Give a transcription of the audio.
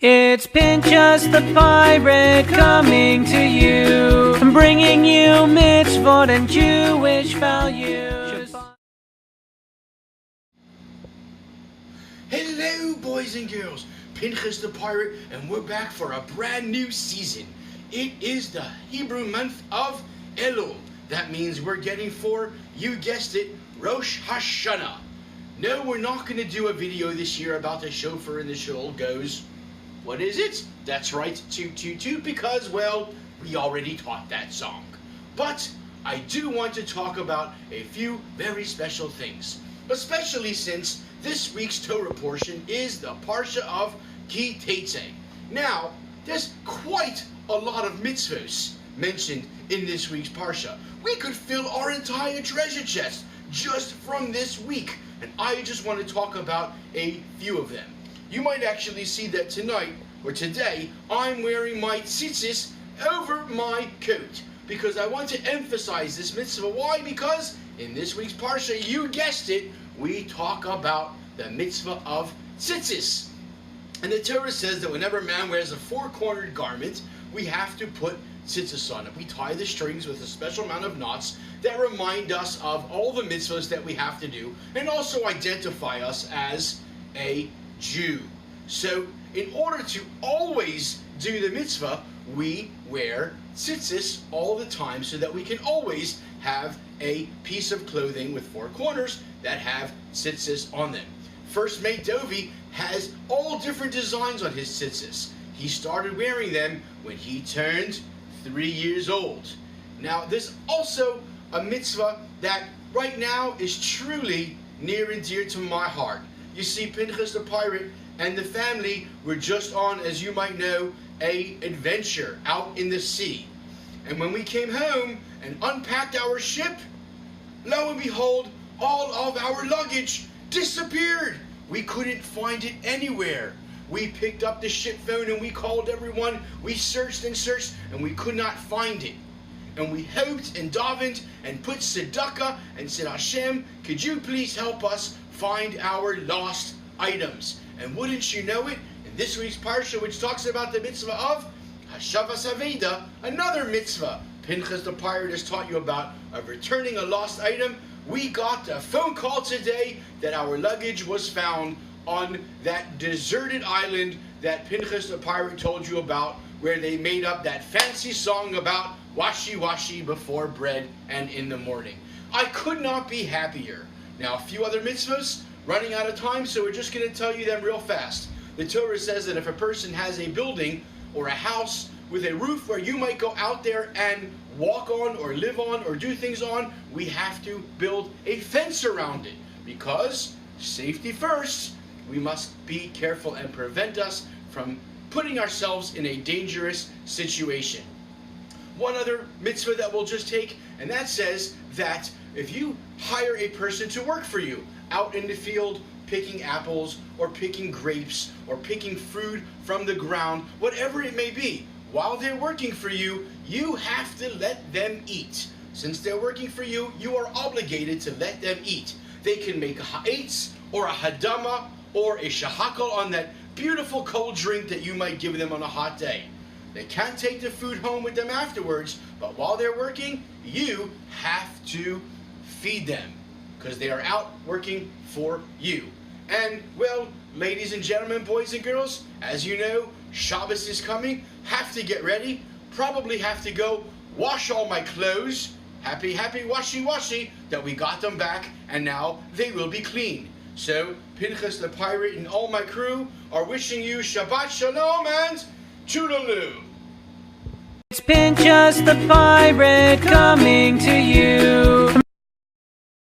It's Pinchus the pirate coming to you, bringing you mitzvot and Jewish values. Hello boys and girls, Pinchus the pirate, and we're back for a brand new season. It is the Hebrew month of Elul. That means we're getting for, you guessed it, Rosh Hashanah. No, we're not going to do a video this year about the shofar and the shul goes, what is it? That's right, toot toot toot, because, well, we already taught that song. But I do want to talk about a few very special things, especially since this week's Torah portion is the Parsha of Ki Tetzei. Now, there's quite a lot of mitzvos mentioned in this week's Parsha. We could fill our entire treasure chest just from this week, and I just want to talk about a few of them. You might actually see that tonight, or today, I'm wearing my tzitzis over my coat, because I want to emphasize this mitzvah. Why? Because in this week's Parsha, you guessed it, we talk about the mitzvah of tzitzis. And the Torah says that whenever a man wears a four-cornered garment, we have to put tzitzis on it. We tie the strings with a special amount of knots that remind us of all the mitzvahs that we have to do, and also identify us as a Jew. So in order to always do the mitzvah, we wear tzitzis all the time so that we can always have a piece of clothing with four corners that have tzitzis on them. First mate Dovi has all different designs on his tzitzis. He started wearing them when he turned 3 years old. Now there's also a mitzvah that right now is truly near and dear to my heart. You see, Pinchus the pirate and the family were just on, as you might know, an adventure out in the sea. And when we came home and unpacked our ship, lo and behold, all of our luggage disappeared. We couldn't find it anywhere. We picked up the ship phone and we called everyone. We searched and searched and we could not find it. And we hoped and davened and put tzedakah and said, Hashem, could you please help us find our lost items? And wouldn't you know it, in this week's Parsha, which talks about the mitzvah of Hashavas Aveda, another mitzvah Pinchas the pirate has taught you about, of returning a lost item, we got a phone call today that our luggage was found on that deserted island that Pinchas the pirate told you about, where they made up that fancy song about washi washi before bread and in the morning. I could not be happier. Now, a few other mitzvahs, running out of time, so we're just going to tell you them real fast. The Torah says that if a person has a building or a house with a roof where you might go out there and walk on or live on or do things on, we have to build a fence around it, because safety first. We must be careful and prevent us from putting ourselves in a dangerous situation. One other mitzvah that we'll just take, and that says that if you hire a person to work for you out in the field picking apples or picking grapes or picking fruit from the ground, whatever it may be, while they're working for you, you have to let them eat. Since they're working for you, you are obligated to let them eat. They can make a ha'etz or a hadama or a shahakal on that beautiful cold drink that you might give them on a hot day. They can't take the food home with them afterwards, but while they're working, you have to feed them, because they are out working for you. And, well, ladies and gentlemen, boys and girls, as you know, Shabbos is coming. Have to get ready. Probably have to go wash all my clothes. Happy, happy, washy, washy, that we got them back, and now they will be clean. So, Pinchas the pirate and all my crew are wishing you Shabbat Shalom and Toodaloo. It's Pinchus the pirate coming to you,